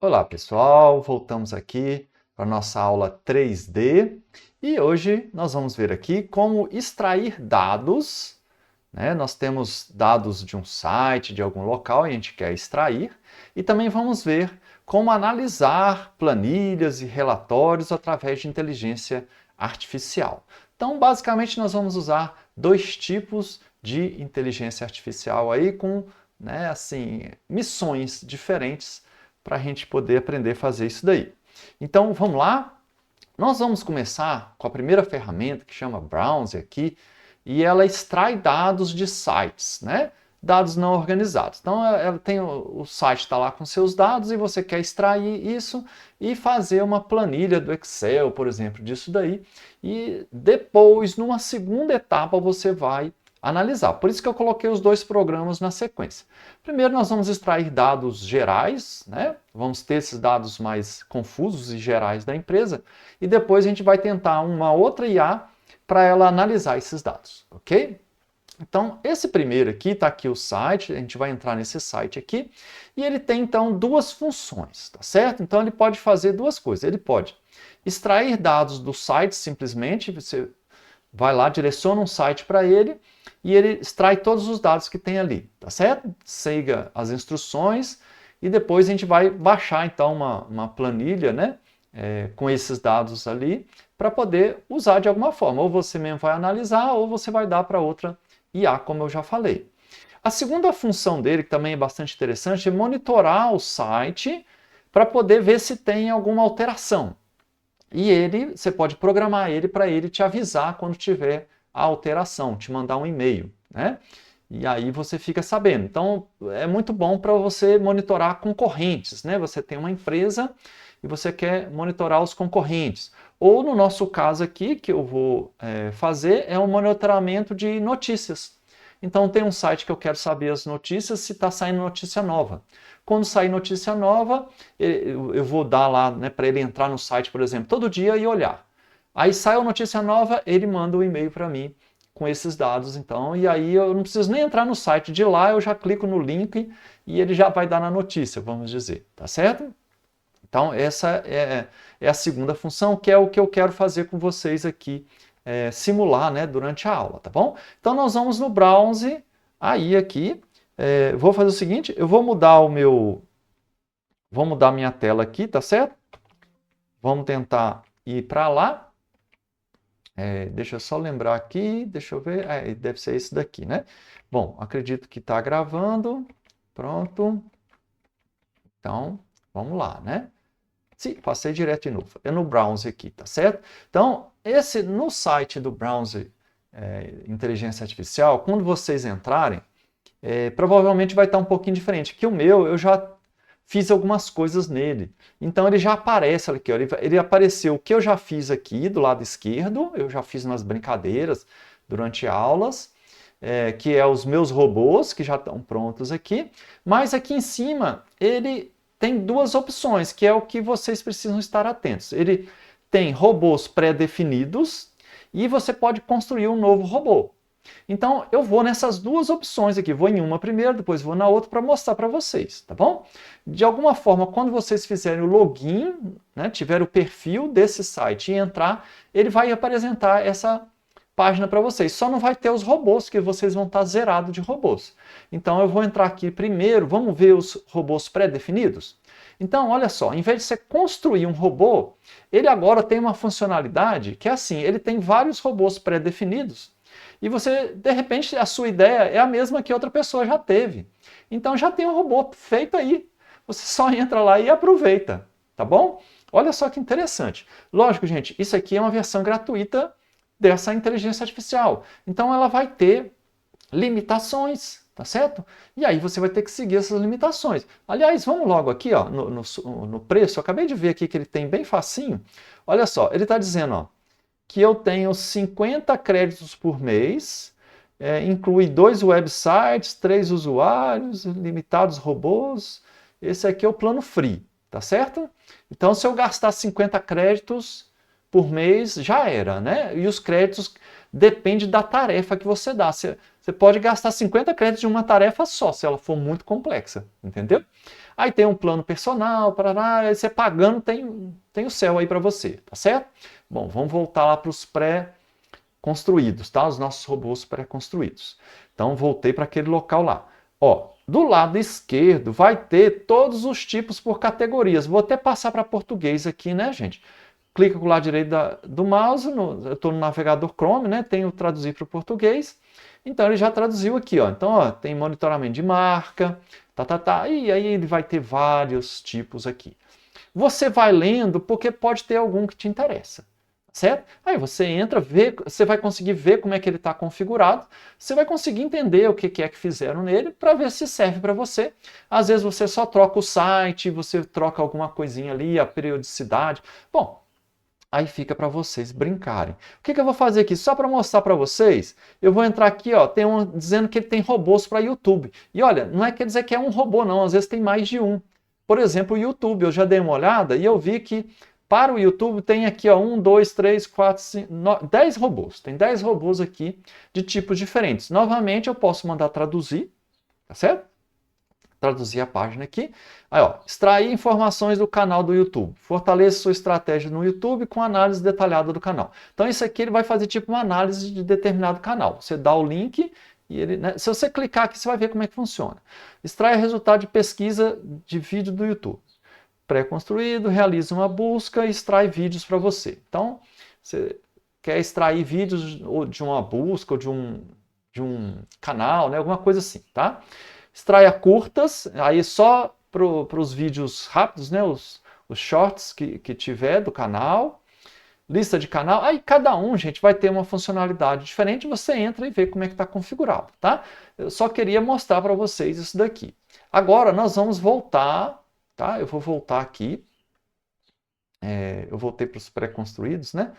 Olá pessoal, voltamos aqui para a nossa aula 3D e hoje nós vamos ver aqui como extrair dados, né? Nós temos dados de um site, de algum local e a gente quer extrair e também vamos ver como analisar planilhas e relatórios através de inteligência artificial. Então, basicamente, nós vamos usar dois tipos de inteligência artificial aí com, missões diferentes para a gente poder aprender a fazer isso daí. Então, vamos lá? Nós vamos começar com a primeira ferramenta que chama Browse aqui, e ela extrai dados de sites, né? Dados não organizados. Então, ela tem o site está lá com seus dados e você quer extrair isso e fazer uma planilha do Excel, por exemplo, disso daí. E depois, numa segunda etapa, você vai analisar. Por isso que eu coloquei os dois programas na sequência. Primeiro nós vamos extrair dados gerais, né? Vamos ter esses dados mais confusos e gerais da empresa, e depois a gente vai tentar uma outra IA para ela analisar esses dados, ok? Então, esse primeiro aqui, está aqui o site, a gente vai entrar nesse site aqui, e ele tem então duas funções, tá certo? Então ele pode fazer duas coisas, ele pode extrair dados do site simplesmente, você vai lá, direciona um site para ele e ele extrai todos os dados que tem ali, tá certo? Siga as instruções e depois a gente vai baixar então uma planilha, né? Com esses dados ali para poder usar de alguma forma. Ou você mesmo vai analisar ou você vai dar para outra IA, como eu já falei. A segunda função dele, que também é bastante interessante, é monitorar o site para poder ver se tem alguma alteração. E ele, você pode programar ele para ele te avisar quando tiver a alteração, te mandar um e-mail, né? E aí você fica sabendo. Então, é muito bom para você monitorar concorrentes, né? Você tem uma empresa e você quer monitorar os concorrentes. Ou no nosso caso aqui, que eu vou fazer, é um monitoramento de notícias. Então tem um site que eu quero saber as notícias, se está saindo notícia nova. Quando sair notícia nova, eu vou dar lá, né, para ele entrar no site, por exemplo, todo dia e olhar. Aí sai a notícia nova, ele manda um e-mail para mim com esses dados, então, e aí eu não preciso nem entrar no site de lá, eu já clico no link e ele já vai dar na notícia, vamos dizer, tá certo? Então essa é a segunda função, que é o que eu quero fazer com vocês aqui, simular, né, durante a aula, tá bom? Então nós vamos no Browse, aí aqui, vou fazer o seguinte, eu vou mudar vou mudar minha tela aqui, tá certo? Vamos tentar ir para lá. Deixa eu só lembrar aqui, deixa eu ver, deve ser esse daqui, né? Bom, acredito que está gravando, pronto. Então, vamos lá, né? Sim, passei direto de novo. É no Browse aqui, tá certo? Então, no site do Browse Inteligência Artificial, quando vocês entrarem, provavelmente vai estar um pouquinho diferente, que o meu, eu já fiz algumas coisas nele. Então, ele já aparece aqui, ó, ele apareceu o que eu já fiz aqui do lado esquerdo, eu já fiz umas brincadeiras durante aulas, que é os meus robôs, que já estão prontos aqui, mas aqui em cima, ele tem duas opções, que é o que vocês precisam estar atentos. Ele tem robôs pré-definidos e você pode construir um novo robô. Então, eu vou nessas duas opções aqui. Vou em uma primeiro, depois vou na outra para mostrar para vocês, tá bom? De alguma forma, quando vocês fizerem o login, né, tiver o perfil desse site e entrar, ele vai apresentar essa página para vocês. Só não vai ter os robôs, que vocês vão estar zerados de robôs. Então eu vou entrar aqui primeiro, vamos ver os robôs pré-definidos? Então, olha só, em vez de você construir um robô, ele agora tem uma funcionalidade que é assim, ele tem vários robôs pré-definidos e você, de repente, a sua ideia é a mesma que outra pessoa já teve. Então já tem um robô feito aí. Você só entra lá e aproveita, tá bom? Olha só que interessante. Lógico, gente, isso aqui é uma versão gratuita dessa inteligência artificial. Então ela vai ter limitações, tá certo? E aí você vai ter que seguir essas limitações. Aliás, vamos logo aqui, ó, no preço, eu acabei de ver aqui que ele tem bem facinho. Olha só, ele está dizendo, ó, que eu tenho 50 créditos por mês, inclui 2 websites, 3 usuários, limitados robôs. Esse aqui é o plano free, tá certo? Então, se eu gastar 50 créditos, por mês, já era, né? E os créditos dependem da tarefa que você dá. Você pode gastar 50 créditos de uma tarefa só, se ela for muito complexa, entendeu? Aí tem um plano personal, aí você pagando tem o céu aí para você, tá certo? Bom, vamos voltar lá para os pré-construídos, tá? Os nossos robôs pré-construídos. Então, voltei para aquele local lá. Ó, do lado esquerdo vai ter todos os tipos por categorias. Vou até passar para português aqui, né, gente? Clica com o lado direito do mouse, eu estou no navegador Chrome, né? Tenho traduzir para o português. Então ele já traduziu aqui, ó. Então, ó, tem monitoramento de marca, e aí ele vai ter vários tipos aqui. Você vai lendo porque pode ter algum que te interessa, certo? Aí você entra, vê, você vai conseguir ver como é que ele está configurado, você vai conseguir entender o que é que fizeram nele para ver se serve para você. Às vezes você só troca o site, você troca alguma coisinha ali, a periodicidade. Bom, aí fica para vocês brincarem. O que eu vou fazer aqui? Só para mostrar para vocês, eu vou entrar aqui, ó, tem um dizendo que ele tem robôs para YouTube. E olha, não é quer dizer que é um robô não, às vezes tem mais de um. Por exemplo, o YouTube, eu já dei uma olhada e eu vi que para o YouTube tem aqui, ó, 1, 2, 3, 4, 5, 10 robôs. Tem 10 robôs aqui de tipos diferentes. Novamente, eu posso mandar traduzir, tá certo? Traduzir a página aqui. Aí, ó, extrair informações do canal do YouTube. Fortaleça sua estratégia no YouTube com análise detalhada do canal. Então, isso aqui ele vai fazer tipo uma análise de determinado canal. Você dá o link e ele, né, se você clicar aqui, você vai ver como é que funciona. Extrai resultado de pesquisa de vídeo do YouTube. Pré-construído, realiza uma busca e extrai vídeos para você. Então, você quer extrair vídeos ou de uma busca ou de um canal, né, alguma coisa assim, tá? Extraia curtas, aí só para os vídeos rápidos, né, os shorts que tiver do canal, lista de canal, aí cada um, gente, vai ter uma funcionalidade diferente, você entra e vê como é que está configurado, tá? Eu só queria mostrar para vocês isso daqui. Agora nós vamos voltar, tá? Eu vou voltar aqui, eu voltei para os pré-construídos, né?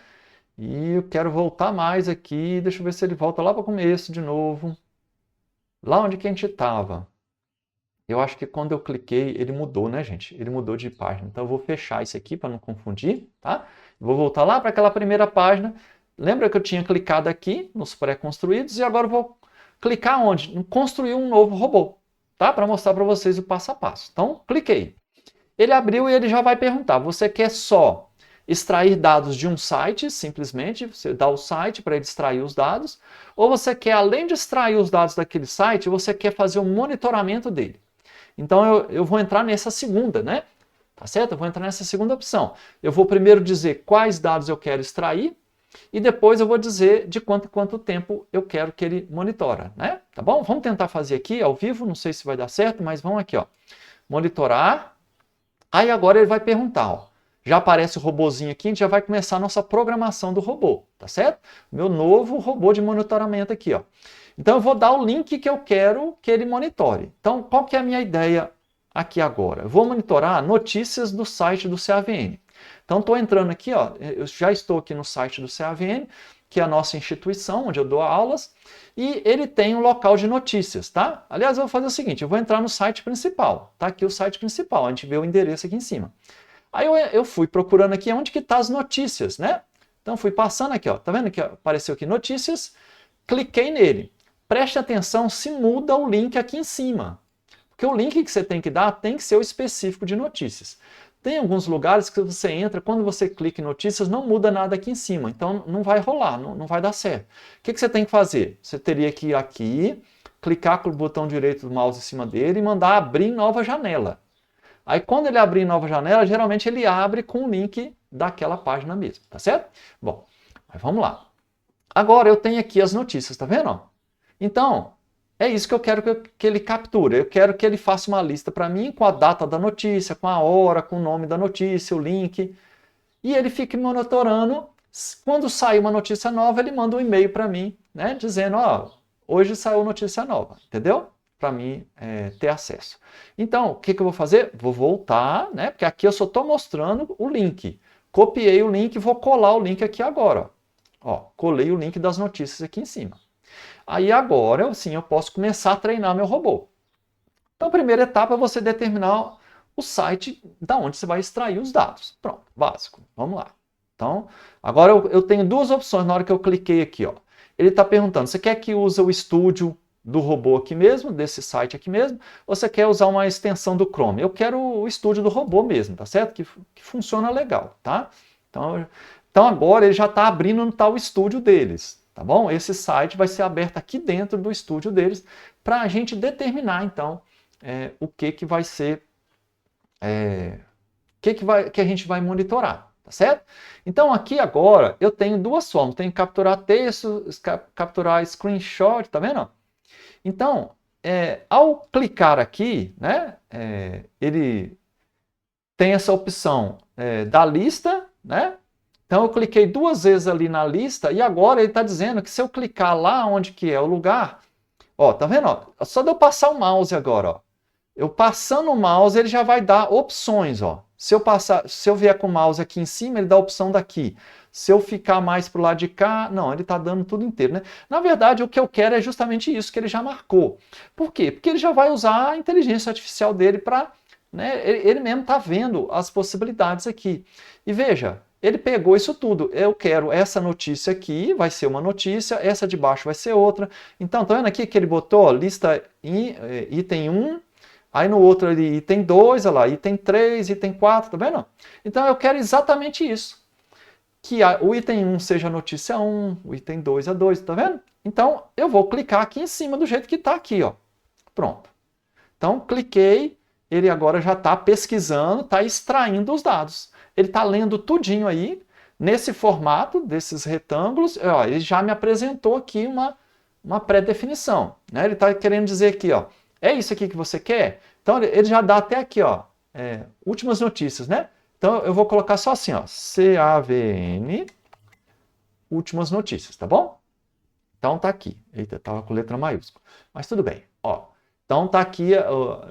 E eu quero voltar mais aqui, deixa eu ver se ele volta lá para o começo de novo, lá onde que a gente estava. Eu acho que quando eu cliquei, ele mudou, né, gente? Ele mudou de página. Então eu vou fechar isso aqui para não confundir, tá? Vou voltar lá para aquela primeira página. Lembra que eu tinha clicado aqui nos pré-construídos e agora eu vou clicar onde? Em construir um novo robô, tá? Para mostrar para vocês o passo a passo. Então, cliquei. Ele abriu e ele já vai perguntar: você quer só extrair dados de um site, simplesmente, você dá o site para ele extrair os dados, ou você quer, além de extrair os dados daquele site, você quer fazer um monitoramento dele. Então eu vou entrar nessa segunda, né? Tá certo? Eu vou entrar nessa segunda opção. Eu vou primeiro dizer quais dados eu quero extrair e depois eu vou dizer de quanto tempo eu quero que ele monitora, né? Tá bom? Vamos tentar fazer aqui ao vivo, não sei se vai dar certo, mas vamos aqui, ó. Monitorar. Aí agora ele vai perguntar, ó. Já aparece o robozinho aqui, a gente já vai começar a nossa programação do robô, tá certo? Meu novo robô de monitoramento aqui, ó. Então eu vou dar o link que eu quero que ele monitore. Então qual que é a minha ideia aqui agora? Eu vou monitorar notícias do site do CAVN. Então estou entrando aqui, ó, eu já estou aqui no site do CAVN, que é a nossa instituição, onde eu dou aulas, e ele tem um local de notícias, tá? Aliás, eu vou fazer o seguinte, eu vou entrar no site principal, tá aqui o site principal, a gente vê o endereço aqui em cima. Aí eu fui procurando aqui onde que tá as notícias, né? Então fui passando aqui, ó, tá vendo que apareceu aqui notícias, cliquei nele. Preste atenção se muda o link aqui em cima. Porque o link que você tem que dar tem que ser o específico de notícias. Tem alguns lugares que você entra, quando você clica em notícias, não muda nada aqui em cima. Então não vai rolar, não vai dar certo. O que você tem que fazer? Você teria que ir aqui, clicar com o botão direito do mouse em cima dele e mandar abrir nova janela. Aí quando ele abrir nova janela, geralmente ele abre com o link daquela página mesmo, tá certo? Bom, mas vamos lá. Agora eu tenho aqui as notícias, tá vendo? Então, é isso que eu quero que ele capture. Eu quero que ele faça uma lista para mim com a data da notícia, com a hora, com o nome da notícia, o link. E ele fique monitorando. Quando sai uma notícia nova, ele manda um e-mail para mim, né, dizendo, ó, hoje saiu notícia nova, entendeu? Para mim ter acesso. Então, o que eu vou fazer? Vou voltar, né, porque aqui eu só estou mostrando o link. Copiei o link e vou colar o link aqui agora. Ó, colei o link das notícias aqui em cima. Aí agora, sim, eu posso começar a treinar meu robô. Então, a primeira etapa é você determinar o site da onde você vai extrair os dados. Pronto, básico. Vamos lá. Então, agora eu tenho duas opções na hora que eu cliquei aqui, ó. Ele está perguntando, você quer que use o estúdio do robô aqui mesmo, desse site aqui mesmo, ou você quer usar uma extensão do Chrome? Eu quero o estúdio do robô mesmo, tá certo? Que funciona legal, tá? Então agora ele já está abrindo no tal estúdio deles, tá bom? Esse site vai ser aberto aqui dentro do estúdio deles para a gente determinar, então, o que vai ser, que a gente vai monitorar. Tá certo? Então aqui agora eu tenho duas formas, tenho que capturar texto, capturar screenshot, tá vendo? Então, ao clicar aqui, né, ele tem essa opção da lista, né? Então eu cliquei duas vezes ali na lista e agora ele está dizendo que se eu clicar lá onde que é o lugar, ó, tá vendo? Ó, só de eu passar o mouse agora, ó. Eu passando o mouse, ele já vai dar opções, ó. Se eu vier com o mouse aqui em cima, ele dá a opção daqui. Se eu ficar mais para o lado de cá, não, ele está dando tudo inteiro, né? Na verdade, o que eu quero é justamente isso que ele já marcou. Por quê? Porque ele já vai usar a inteligência artificial dele para, né, ele mesmo está vendo as possibilidades aqui. E veja, ele pegou isso tudo. Eu quero essa notícia aqui, vai ser uma notícia, essa de baixo vai ser outra. Então, tá vendo aqui que ele botou, ó, lista item 1, aí no outro ali, item 2, olha lá, item 3, item 4, tá vendo? Então eu quero exatamente isso. Que o item 1 seja a notícia 1, o item 2 a 2, tá vendo? Então eu vou clicar aqui em cima do jeito que está aqui, ó. Pronto. Então cliquei, ele agora já está pesquisando, está extraindo os dados. Ele está lendo tudinho aí, nesse formato desses retângulos, ó, ele já me apresentou aqui uma pré-definição, né? Ele está querendo dizer aqui, ó, é isso aqui que você quer? Então ele já dá até aqui, ó, últimas notícias, né? Então eu vou colocar só assim, ó, CAVN, últimas notícias, tá bom? Então tá aqui. Eita, tava com letra maiúscula. Mas tudo bem, ó. Então tá aqui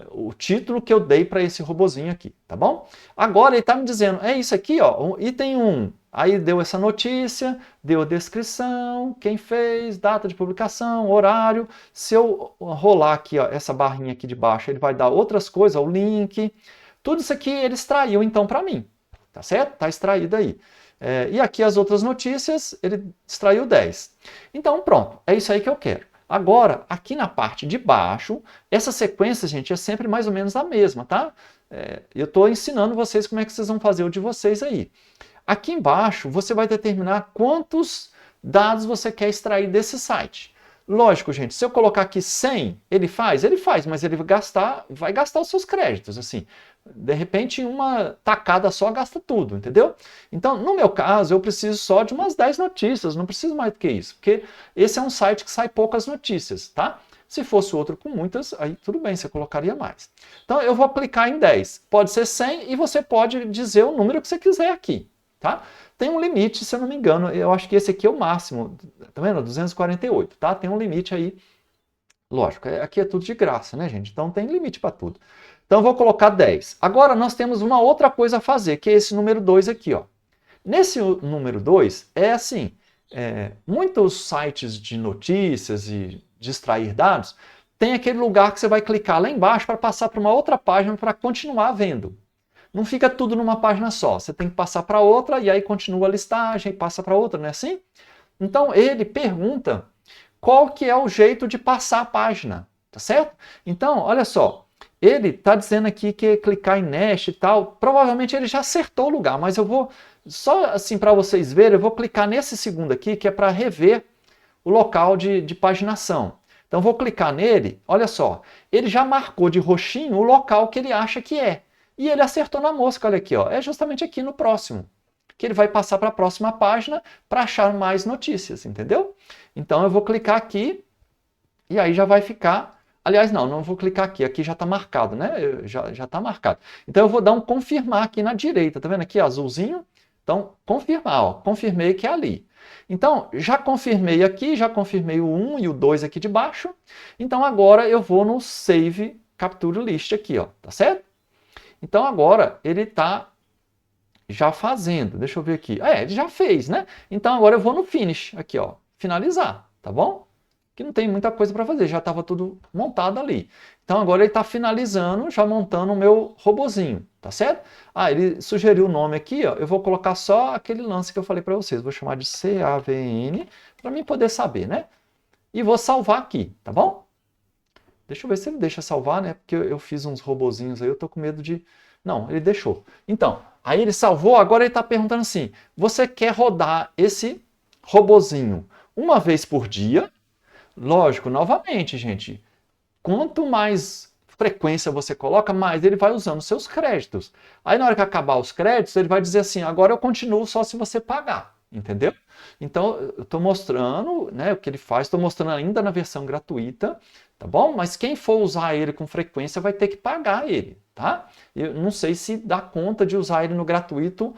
o título que eu dei para esse robozinho aqui, tá bom? Agora ele tá me dizendo, é isso aqui, ó, item 1. Aí deu essa notícia, deu a descrição, quem fez, data de publicação, horário. Se eu rolar aqui, ó, essa barrinha aqui de baixo, ele vai dar outras coisas, ó, o link. Tudo isso aqui ele extraiu então para mim, tá certo? Tá extraído aí. E aqui as outras notícias, ele extraiu 10. Então pronto, é isso aí que eu quero. Agora, aqui na parte de baixo, essa sequência, gente, é sempre mais ou menos a mesma, tá? Eu estou ensinando vocês como é que vocês vão fazer o de vocês aí. Aqui embaixo, você vai determinar quantos dados você quer extrair desse site. Lógico, gente, se eu colocar aqui 100, ele faz, mas ele vai gastar os seus créditos, assim. De repente, uma tacada só gasta tudo, entendeu? Então, no meu caso, eu preciso só de umas 10 notícias, não preciso mais do que isso, porque esse é um site que sai poucas notícias, tá? Se fosse outro com muitas, aí tudo bem, você colocaria mais. Então, eu vou aplicar em 10. Pode ser 100 e você pode dizer o número que você quiser aqui, tá? Tem um limite, se eu não me engano, eu acho que esse aqui é o máximo, tá vendo? 248, tá? Tem um limite aí, lógico, aqui é tudo de graça, né, gente? Então tem limite para tudo. Então eu vou colocar 10. Agora nós temos uma outra coisa a fazer, que é esse número 2 aqui, ó. Nesse número 2, é assim, muitos sites de notícias e de extrair dados, tem aquele lugar que você vai clicar lá embaixo para passar para uma outra página para continuar vendo. Não fica tudo numa página só, você tem que passar para outra e aí continua a listagem, passa para outra, não é assim? Então ele pergunta qual que é o jeito de passar a página, tá certo? Então, olha só, ele está dizendo aqui que clicar em Nest e tal, provavelmente ele já acertou o lugar, mas eu vou, só assim para vocês verem, eu vou clicar nesse segundo aqui, que é para rever o local de paginação. Então eu vou clicar nele, olha só, ele já marcou de roxinho o local que ele acha que é. E ele acertou na mosca, olha aqui, ó, é justamente aqui no próximo, que ele vai passar para a próxima página para achar mais notícias, entendeu? Então eu vou clicar aqui e aí já vai ficar... Aliás, não vou clicar aqui, aqui já está marcado, né? Já está marcado. Então eu vou dar um confirmar aqui na direita, tá vendo aqui, azulzinho? Então, confirmar, ó, confirmei que é ali. Então, já confirmei aqui, já confirmei o 1 e o 2 aqui de baixo. Então agora eu vou no Save Capture List aqui, ó, tá certo? Então agora ele está já fazendo, deixa eu ver aqui, ele já fez, né? Então agora eu vou no Finish, aqui ó, finalizar, tá bom? que não tem muita coisa para fazer, já estava tudo montado ali. Então agora ele está finalizando, já montando o meu robozinho, tá certo? Ah, ele sugeriu o nome aqui, ó, eu vou colocar só aquele lance que eu falei para vocês, vou chamar de CAVN, para mim poder saber, né? E vou salvar aqui, tá bom? Deixa eu ver se ele deixa salvar, né? Porque eu fiz uns robozinhos aí, eu tô com medo de... Não, ele deixou. Então, aí ele salvou, agora ele está perguntando assim, você quer rodar esse robozinho uma vez por dia? Lógico, novamente, gente, quanto mais frequência você coloca, mais ele vai usando seus créditos. Aí na hora que acabar os créditos, ele vai dizer assim, agora eu continuo só se você pagar, entendeu? Então, eu estou mostrando, né, o que ele faz, estou mostrando ainda na versão gratuita, tá bom? Mas quem for usar ele com frequência vai ter que pagar ele, tá? Eu não sei se dá conta de usar ele no gratuito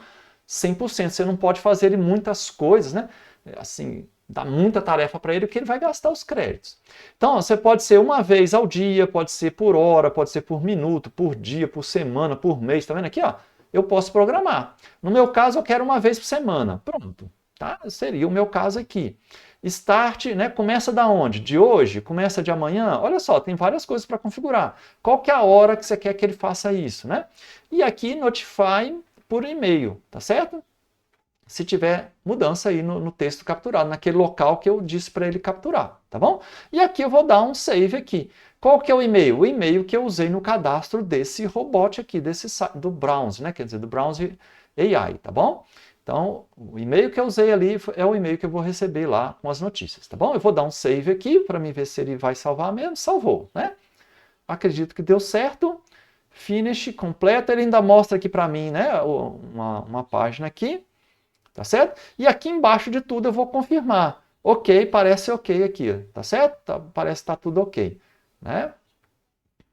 100%. Você não pode fazer ele muitas coisas, né? Assim, dá muita tarefa para ele, porque ele vai gastar os créditos. Então, você pode ser uma vez ao dia, pode ser por hora, pode ser por minuto, por dia, por semana, por mês. Tá vendo aqui, ó? Eu posso programar. No meu caso, eu quero uma vez por semana. Pronto, tá? Seria o meu caso aqui. Start, né? Começa da onde? De hoje? Começa de amanhã? Olha só, tem várias coisas para configurar. Qual que é a hora que você quer que ele faça isso, né? E aqui, Notify por e-mail, tá certo? Se tiver mudança aí no texto capturado, naquele local que eu disse para ele capturar, tá bom? E aqui eu vou dar um save aqui. Qual que é o e-mail? O e-mail que eu usei no cadastro desse robot aqui, do Browse, né? Quer dizer, do Browse AI, tá bom? Então, o e-mail que eu usei ali é o e-mail que eu vou receber lá com as notícias, tá bom? Eu vou dar um save aqui para mim ver se ele vai salvar mesmo. Salvou, né? Acredito que deu certo. Finish, completo. Ele ainda mostra aqui para mim, né? Uma página aqui. Tá certo? E aqui embaixo de tudo eu vou confirmar. Ok, parece ok aqui, tá certo? Parece que está tudo ok, né?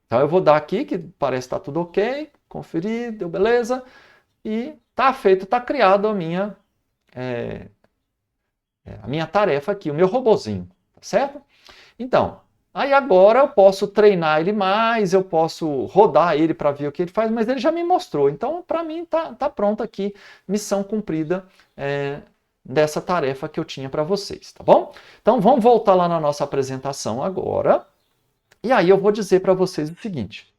Então eu vou dar aqui que parece que está tudo ok, conferir, deu beleza, e tá feito, tá criado a minha tarefa aqui, o meu robozinho, tá certo? Então, aí agora eu posso treinar ele mais, eu posso rodar ele para ver o que ele faz, mas ele já me mostrou. Então, para mim, tá pronto aqui, missão cumprida dessa tarefa que eu tinha para vocês, tá bom? Então, vamos voltar lá na nossa apresentação agora. E aí eu vou dizer para vocês o seguinte.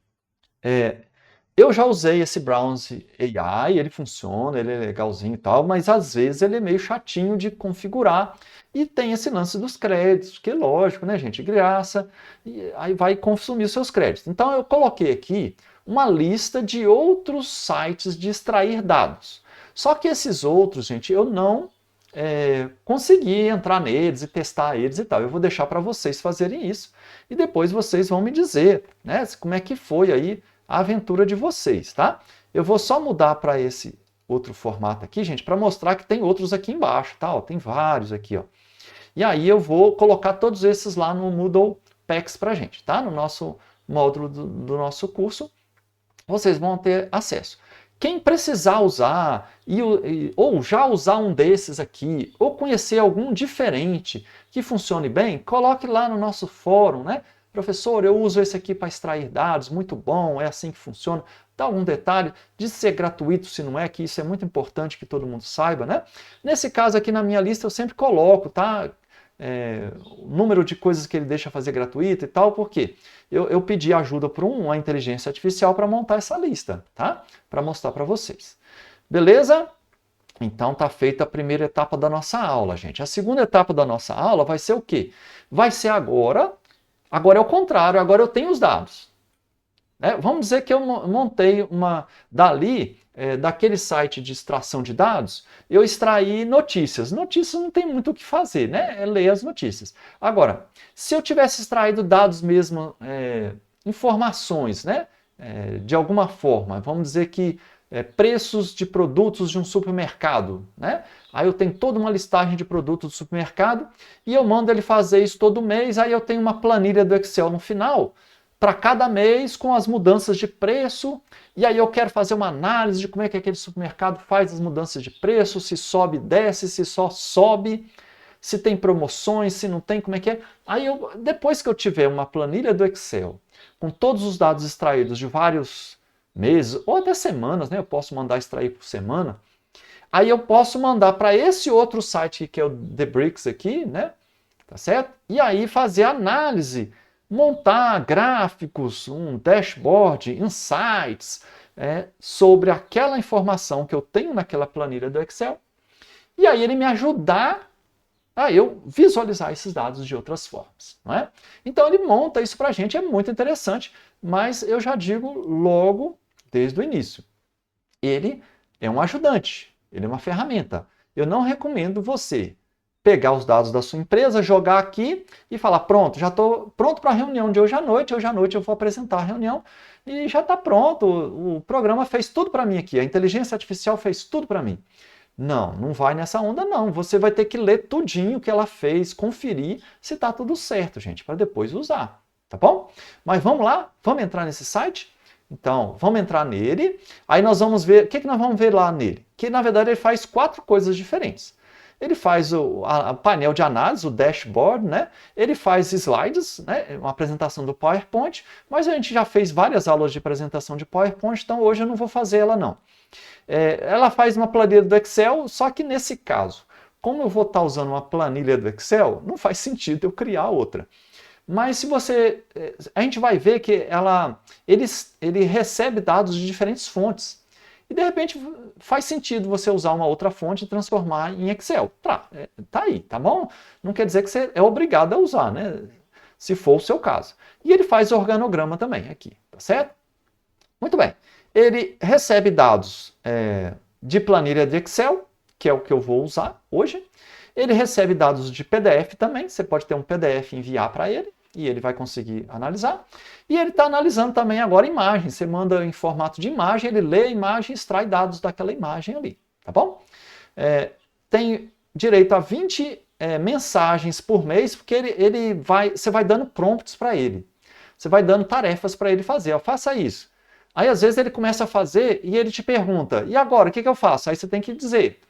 Eu já usei esse Browse AI, ele funciona, ele é legalzinho e tal, mas às vezes ele é meio chatinho de configurar e tem esse lance dos créditos, que é lógico, né, gente, graça, e aí vai consumir os seus créditos. Então eu coloquei aqui uma lista de outros sites de extrair dados. Só que esses outros, gente, eu não consegui entrar neles e testar eles e tal. Eu vou deixar para vocês fazerem isso e depois vocês vão me dizer, né, como é que foi aí a aventura de vocês, tá? Eu vou só mudar para esse outro formato aqui, gente, para mostrar que tem outros aqui embaixo, tá? Ó, tem vários aqui, ó. E aí eu vou colocar todos esses lá no Moodle Packs para gente, tá? No nosso módulo do nosso curso, vocês vão ter acesso. Quem precisar usar, ou já usar um desses aqui, ou conhecer algum diferente que funcione bem, coloque lá no nosso fórum, né? Professor, eu uso esse aqui para extrair dados, muito bom, é assim que funciona. Dá algum detalhe de ser gratuito, se não é, que isso é muito importante que todo mundo saiba, né? Nesse caso aqui na minha lista eu sempre coloco, tá? O número de coisas que ele deixa fazer gratuito e tal, porque eu pedi ajuda para uma inteligência artificial para montar essa lista, tá? Para mostrar para vocês. Beleza? Então tá feita a primeira etapa da nossa aula, gente. A segunda etapa da nossa aula vai ser o quê? Vai ser agora é o contrário, agora eu tenho os dados. Vamos dizer que eu montei daquele site de extração de dados, eu extraí notícias. Notícias não tem muito o que fazer, né? É ler as notícias. Agora, se eu tivesse extraído dados mesmo, informações, né? De alguma forma, vamos dizer que preços de produtos de um supermercado, né? Aí eu tenho toda uma listagem de produtos do supermercado e eu mando ele fazer isso todo mês, aí eu tenho uma planilha do Excel no final para cada mês com as mudanças de preço, e aí eu quero fazer uma análise de como é que aquele supermercado faz as mudanças de preço, se sobe, desce, se só sobe, se tem promoções, se não tem, como é que é. Aí depois que eu tiver uma planilha do Excel com todos os dados extraídos de vários meses, ou até semanas, né? Eu posso mandar extrair por semana. Aí eu posso mandar para esse outro site que é o The Bricks aqui, né? tá certo? E aí fazer análise, montar gráficos, um dashboard, insights, sobre aquela informação que eu tenho naquela planilha do Excel, e aí ele me ajudar a eu visualizar esses dados de outras formas. Não é? Então ele monta isso para a gente, é muito interessante, mas eu já digo logo desde o início, ele é um ajudante, ele é uma ferramenta. Eu não recomendo você pegar os dados da sua empresa, jogar aqui e falar, pronto, já estou pronto para a reunião de hoje à noite eu vou apresentar a reunião e já está pronto, o programa fez tudo para mim aqui, a inteligência artificial fez tudo para mim. Não, não vai nessa onda não, você vai ter que ler tudinho que ela fez, conferir se está tudo certo, gente, para depois usar, tá bom? Mas vamos lá, vamos entrar nesse site? Então, vamos entrar nele, aí nós vamos ver, o que nós vamos ver lá nele? Que na verdade ele faz 4 coisas diferentes. Ele faz o painel de análise, o dashboard, né? Ele faz slides, né? Uma apresentação do PowerPoint, mas a gente já fez várias aulas de apresentação de PowerPoint, então hoje eu não vou fazer ela não. Ela faz uma planilha do Excel, só que nesse caso, como eu vou estar usando uma planilha do Excel, não faz sentido eu criar outra. Mas se você, a gente vai ver que ele recebe dados de diferentes fontes. E de repente faz sentido você usar uma outra fonte e transformar em Excel. Tá aí, tá bom? Não quer dizer que você é obrigado a usar, né? Se for o seu caso. E ele faz organograma também aqui, tá certo? Muito bem. Ele recebe dados de planilha de Excel, que é o que eu vou usar hoje. Ele recebe dados de PDF também, você pode ter um PDF e enviar para ele, e ele vai conseguir analisar. E ele está analisando também agora imagens, você manda em formato de imagem, ele lê a imagem e extrai dados daquela imagem ali, tá bom? Tem direito a 20 mensagens por mês, porque você vai dando prompts para ele, você vai dando tarefas para ele fazer, ó, faça isso. Aí às vezes ele começa a fazer e ele te pergunta, e agora, o que eu faço? Aí você tem que dizer,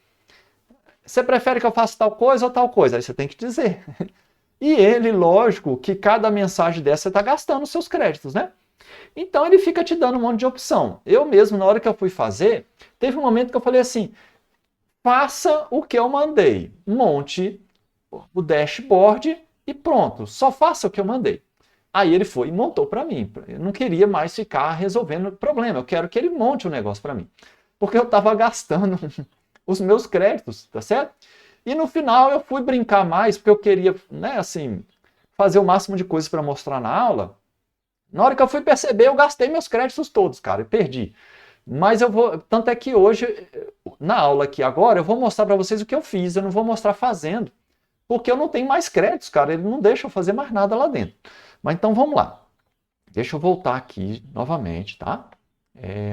você prefere que eu faça tal coisa ou tal coisa? Aí você tem que dizer. E ele, lógico, que cada mensagem dessa você está gastando os seus créditos, né? Então ele fica te dando um monte de opção. Eu mesmo, na hora que eu fui fazer, teve um momento que eu falei assim, faça o que eu mandei, monte o dashboard e pronto, só faça o que eu mandei. Aí ele foi e montou para mim. Eu não queria mais ficar resolvendo o problema, eu quero que ele monte o negócio para mim. Porque eu estava gastando os meus créditos, tá certo? E no final eu fui brincar mais, porque eu queria, né, assim, fazer o máximo de coisas para mostrar na aula. Na hora que eu fui perceber, eu gastei meus créditos todos, cara, e perdi. Mas eu vou, tanto é que hoje, na aula aqui agora, eu vou mostrar para vocês o que eu fiz, eu não vou mostrar fazendo, porque eu não tenho mais créditos, cara, ele não deixa eu fazer mais nada lá dentro. Mas então vamos lá. Deixa eu voltar aqui novamente, tá?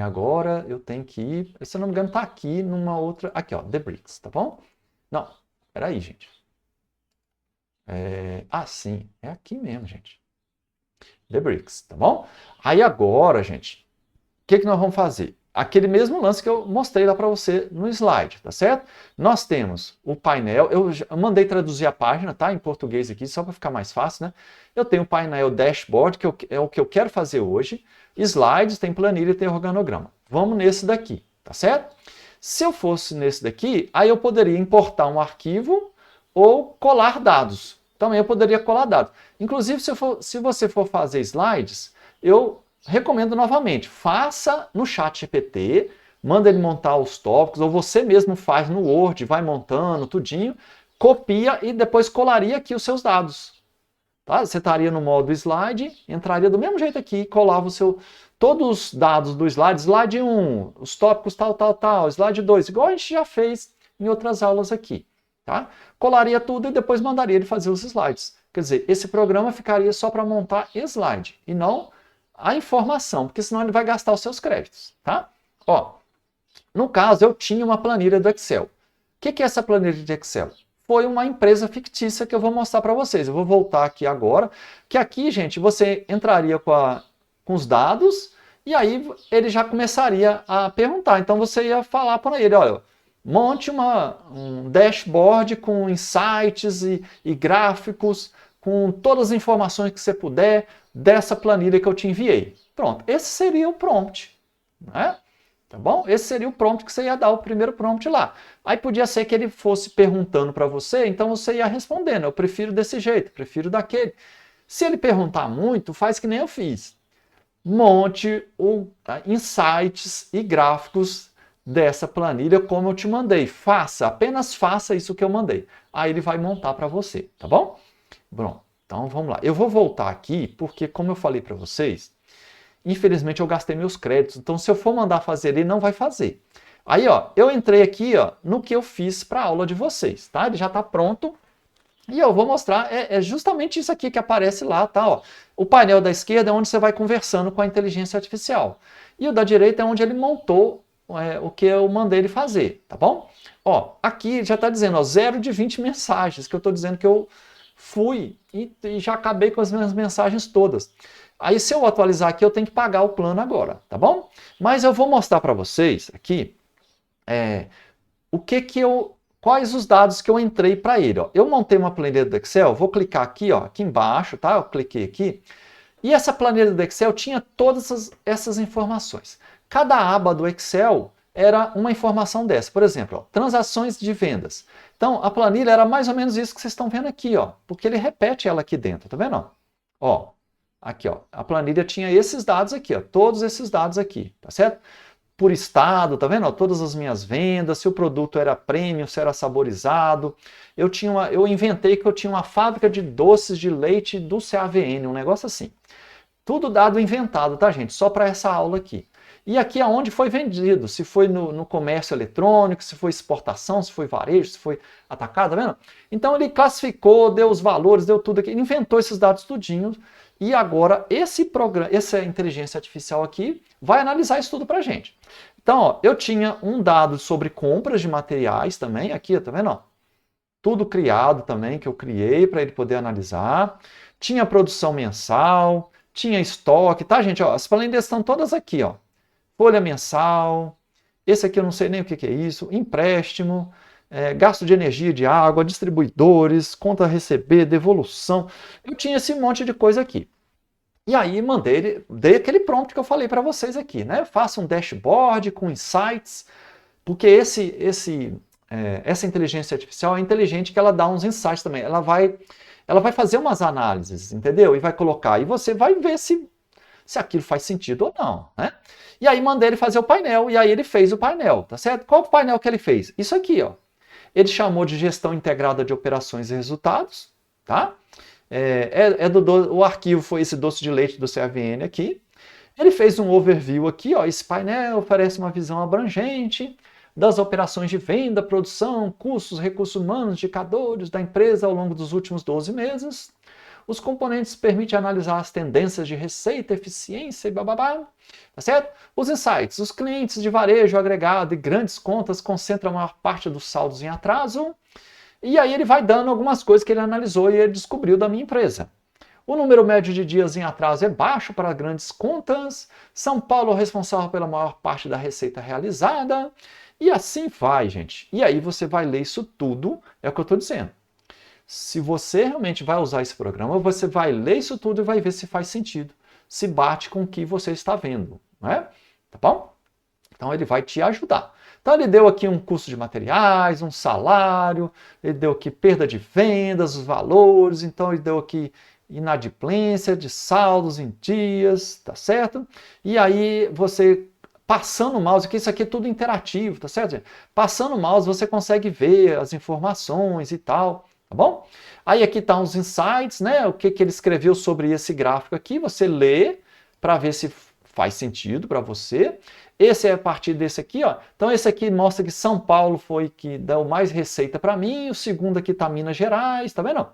Agora eu tenho que ir, se eu não me engano, tá aqui numa outra, aqui ó, The Bricks, tá bom? Não, peraí, gente. Sim, é aqui mesmo, gente. The Bricks, tá bom? Aí agora, gente, o que nós vamos fazer? Aquele mesmo lance que eu mostrei lá para você no slide, tá certo? Nós temos o painel, eu mandei traduzir a página, tá? Em português aqui, só para ficar mais fácil, né? Eu tenho o painel dashboard, que é o que eu quero fazer hoje. Slides, tem planilha e tem organograma. Vamos nesse daqui, tá certo? Se eu fosse nesse daqui, aí eu poderia importar um arquivo ou colar dados. Também eu poderia colar dados. Inclusive, se você for fazer slides, eu recomendo novamente, faça no ChatGPT, manda ele montar os tópicos, ou você mesmo faz no Word, vai montando tudinho, copia e depois colaria aqui os seus dados. Tá? Você estaria no modo slide, entraria do mesmo jeito aqui, colava todos os dados do slide, slide 1, os tópicos tal, slide 2, igual a gente já fez em outras aulas aqui. Tá? Colaria tudo e depois mandaria ele fazer os slides. Quer dizer, esse programa ficaria só para montar slide e não a informação, porque senão ele vai gastar os seus créditos. Tá? Ó, no caso, eu tinha uma planilha do Excel. O que é essa planilha de Excel? Foi uma empresa fictícia que eu vou mostrar para vocês. Eu vou voltar aqui agora, que aqui, gente, você entraria com os dados e aí ele já começaria a perguntar. Então você ia falar para ele, olha, monte um dashboard com insights e gráficos, com todas as informações que você puder dessa planilha que eu te enviei. Pronto, esse seria o prompt, né? Tá bom? Esse seria o prompt que você ia dar, o primeiro prompt lá. Aí podia ser que ele fosse perguntando para você, então você ia respondendo, eu prefiro desse jeito, prefiro daquele. Se ele perguntar muito, faz que nem eu fiz. Monte insights e gráficos dessa planilha como eu te mandei. Faça, apenas faça isso que eu mandei. Aí ele vai montar para você, tá bom? Bom, então vamos lá. Eu vou voltar aqui porque, como eu falei para vocês, infelizmente eu gastei meus créditos. Então, se eu for mandar fazer, ele não vai fazer. Aí, ó, eu entrei aqui, ó, no que eu fiz para a aula de vocês, tá? Ele já está pronto. E eu vou mostrar, é justamente isso aqui que aparece lá, tá? Ó. O painel da esquerda é onde você vai conversando com a inteligência artificial. E o da direita é onde ele montou o que eu mandei ele fazer, tá bom? Ó, aqui já está dizendo, ó, 0 de 20 mensagens, que eu estou dizendo que eu fui e já acabei com as minhas mensagens todas. Aí se eu atualizar aqui, eu tenho que pagar o plano agora, tá bom? Mas eu vou mostrar para vocês aqui o que que eu... Quais os dados que eu entrei para ele? Ó. Eu montei uma planilha do Excel, vou clicar aqui, ó, aqui embaixo, tá? Eu cliquei aqui. E essa planilha do Excel tinha todas essas informações. Cada aba do Excel era uma informação dessa. Por exemplo, ó, transações de vendas. Então, a planilha era mais ou menos isso que vocês estão vendo aqui, ó, porque ele repete ela aqui dentro, tá vendo? Ó, aqui, ó, a planilha tinha esses dados aqui, ó, todos esses dados aqui, tá certo? Por estado, tá vendo? Ó, todas as minhas vendas, se o produto era premium, se era saborizado. Eu inventei que eu tinha uma fábrica de doces de leite do CAVN, um negócio assim. Tudo dado inventado, tá, gente? Só para essa aula aqui. E aqui é onde foi vendido, se foi no comércio eletrônico, se foi exportação, se foi varejo, se foi atacado, tá vendo? Então ele classificou, deu os valores, deu tudo aqui, inventou esses dados tudinho. E agora esse programa, essa inteligência artificial aqui vai analisar isso tudo para a gente. Então, ó, eu tinha um dado sobre compras de materiais também, aqui, tá vendo? Ó? Tudo criado também, que eu criei para ele poder analisar. Tinha produção mensal, tinha estoque, tá, gente? Ó, as planilhas estão todas aqui, ó. Folha mensal, esse aqui eu não sei nem o que é isso, empréstimo, gasto de energia de água, distribuidores, conta a receber, devolução. Eu tinha esse monte de coisa aqui. E aí dei aquele prompt que eu falei para vocês aqui, né? Faça um dashboard com insights, porque essa inteligência artificial é inteligente que ela dá uns insights também. Ela vai fazer umas análises, entendeu? E vai colocar, e você vai ver se aquilo faz sentido ou não, né? E aí mandei ele fazer o painel, e aí ele fez o painel, tá certo? Qual o painel que ele fez? Isso aqui, ó. Ele chamou de gestão integrada de operações e resultados, tá? O arquivo foi esse doce de leite do CAVN aqui. Ele fez um overview aqui, ó. Esse painel oferece uma visão abrangente das operações de venda, produção, custos, recursos humanos, indicadores da empresa ao longo dos últimos 12 meses. Os componentes permitem analisar as tendências de receita, eficiência e bababá. Tá certo? Os insights. Os clientes de varejo agregado e grandes contas concentram a maior parte dos saldos em atraso. E aí ele vai dando algumas coisas que ele analisou e ele descobriu da minha empresa. O número médio de dias em atraso é baixo para grandes contas. São Paulo é responsável pela maior parte da receita realizada. E assim vai, gente. E aí você vai ler isso tudo, é o que eu estou dizendo. Se você realmente vai usar esse programa, você vai ler isso tudo e vai ver se faz sentido, se bate com o que você está vendo, né? Tá bom? Então ele vai te ajudar. Então ele deu aqui um custo de materiais, um salário, ele deu aqui perda de vendas, os valores, então ele deu aqui inadimplência de saldos em dias, tá certo? E aí você passando o mouse, que isso aqui é tudo interativo, tá certo? Passando o mouse você consegue ver as informações e tal. Tá bom? Aí aqui estão os insights, né? O que ele escreveu sobre esse gráfico aqui. Você lê para ver se faz sentido para você. Esse é a partir desse aqui, ó. Então esse aqui mostra que São Paulo foi que deu mais receita para mim. O segundo aqui está Minas Gerais, tá vendo?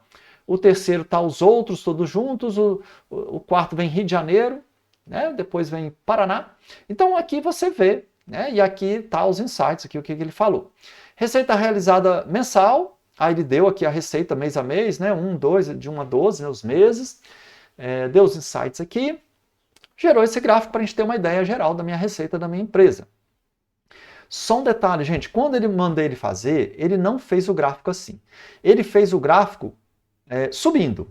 O terceiro está os outros todos juntos. O quarto vem Rio de Janeiro, né? Depois vem Paraná. Então aqui você vê, né? E aqui está os insights, aqui o que ele falou. Receita realizada mensal. Aí ele deu aqui a receita mês a mês, né? 1, 2, de 1 a 12, né? Os meses. Deu os insights aqui. Gerou esse gráfico para a gente ter uma ideia geral da minha receita da minha empresa. Só um detalhe, gente. Quando ele mandei ele fazer, ele não fez o gráfico assim. Ele fez o gráfico subindo.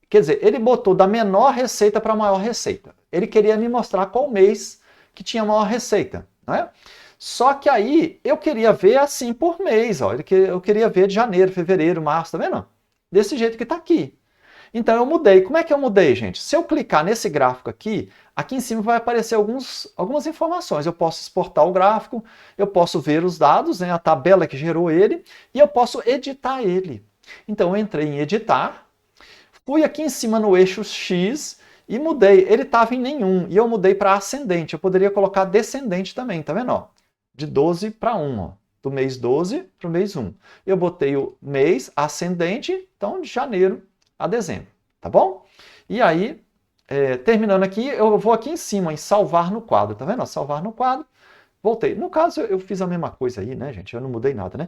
Quer dizer, ele botou da menor receita para a maior receita. Ele queria me mostrar qual mês que tinha a maior receita. não é? Só que aí eu queria ver assim por mês, ó. Eu queria ver de janeiro, fevereiro, março, tá vendo? Desse jeito que está aqui. Então eu mudei. Como é que eu mudei, gente? Se eu clicar nesse gráfico aqui, aqui em cima vai aparecer algumas informações. Eu posso exportar o gráfico, eu posso ver os dados, né, a tabela que gerou ele, e eu posso editar ele. Então eu entrei em editar, fui aqui em cima no eixo X e mudei. Ele estava em nenhum, e eu mudei para ascendente. Eu poderia colocar descendente também, tá vendo? Ó? De 12 para 1, ó. Do mês 12 para o mês 1. Eu botei o mês ascendente, então de janeiro a dezembro, tá bom? E aí, terminando aqui, eu vou aqui em cima, em salvar no quadro, tá vendo? Salvar no quadro, voltei. No caso, eu fiz a mesma coisa aí, né, gente? Eu não mudei nada, né?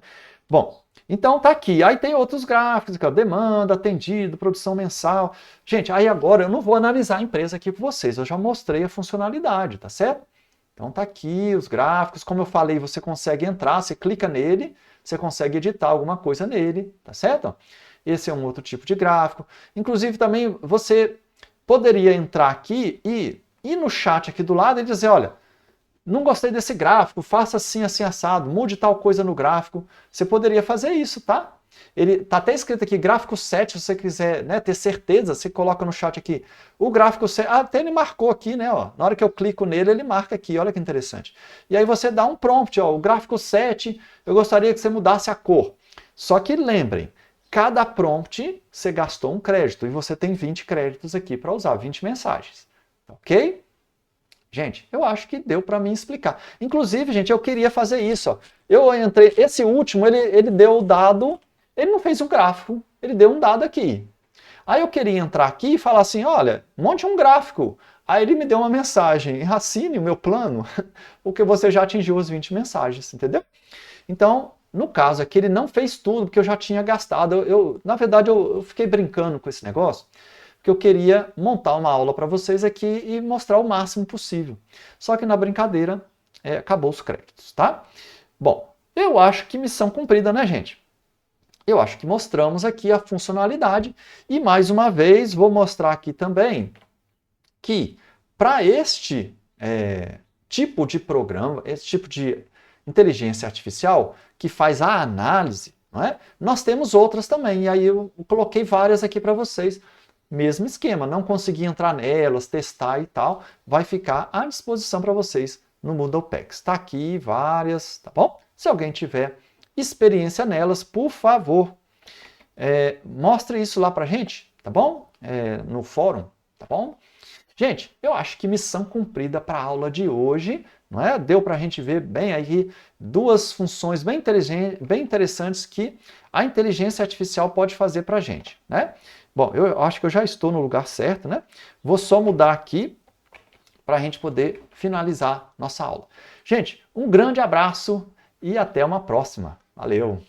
Bom, então tá aqui. Aí tem outros gráficos, aqui, ó, demanda, atendido, produção mensal. Gente, aí agora eu não vou analisar a empresa aqui com vocês, eu já mostrei a funcionalidade, tá certo? Então tá aqui os gráficos, como eu falei, você consegue entrar, você clica nele, você consegue editar alguma coisa nele, tá certo? Esse é um outro tipo de gráfico. Inclusive também você poderia entrar aqui e ir no chat aqui do lado e dizer, olha, não gostei desse gráfico, faça assim, assim, assado, mude tal coisa no gráfico. Você poderia fazer isso, tá? Ele tá até escrito aqui, gráfico 7, se você quiser, né, ter certeza, você coloca no chat aqui, o gráfico 7, até ele marcou aqui, né, ó, na hora que eu clico nele, ele marca aqui, olha que interessante. E aí você dá um prompt, ó, o gráfico 7, eu gostaria que você mudasse a cor. Só que lembrem, cada prompt você gastou um crédito, e você tem 20 créditos aqui para usar, 20 mensagens, ok? Gente, eu acho que deu para mim explicar. Inclusive, gente, eu queria fazer isso. Ó. Eu entrei, esse último, ele deu o dado, ele não fez um gráfico, ele deu um dado aqui. Aí eu queria entrar aqui e falar assim, olha, monte um gráfico. Aí ele me deu uma mensagem, assine o meu plano, porque você já atingiu as 20 mensagens, entendeu? Então, no caso aqui, ele não fez tudo, porque eu já tinha gastado. Na verdade, eu fiquei brincando com esse negócio, que eu queria montar uma aula para vocês aqui e mostrar o máximo possível. Só que na brincadeira, acabou os créditos, tá? Bom, eu acho que missão cumprida, né, gente? Eu acho que mostramos aqui a funcionalidade e, mais uma vez, vou mostrar aqui também que para este tipo de programa, esse tipo de inteligência artificial que faz a análise, não é? Nós temos outras também, e aí eu coloquei várias aqui para vocês. Mesmo esquema, não consegui entrar nelas, testar e tal, vai ficar à disposição para vocês no Moodlepex. Está aqui várias, tá bom? Se alguém tiver experiência nelas, por favor, mostre isso lá para a gente, tá bom? No fórum, tá bom? Gente, eu acho que missão cumprida para a aula de hoje, não é? Deu para a gente ver bem aí duas funções bem interessantes que a inteligência artificial pode fazer para a gente, né? Bom, eu acho que eu já estou no lugar certo, né? Vou só mudar aqui para a gente poder finalizar nossa aula. Gente, um grande abraço e até uma próxima. Valeu!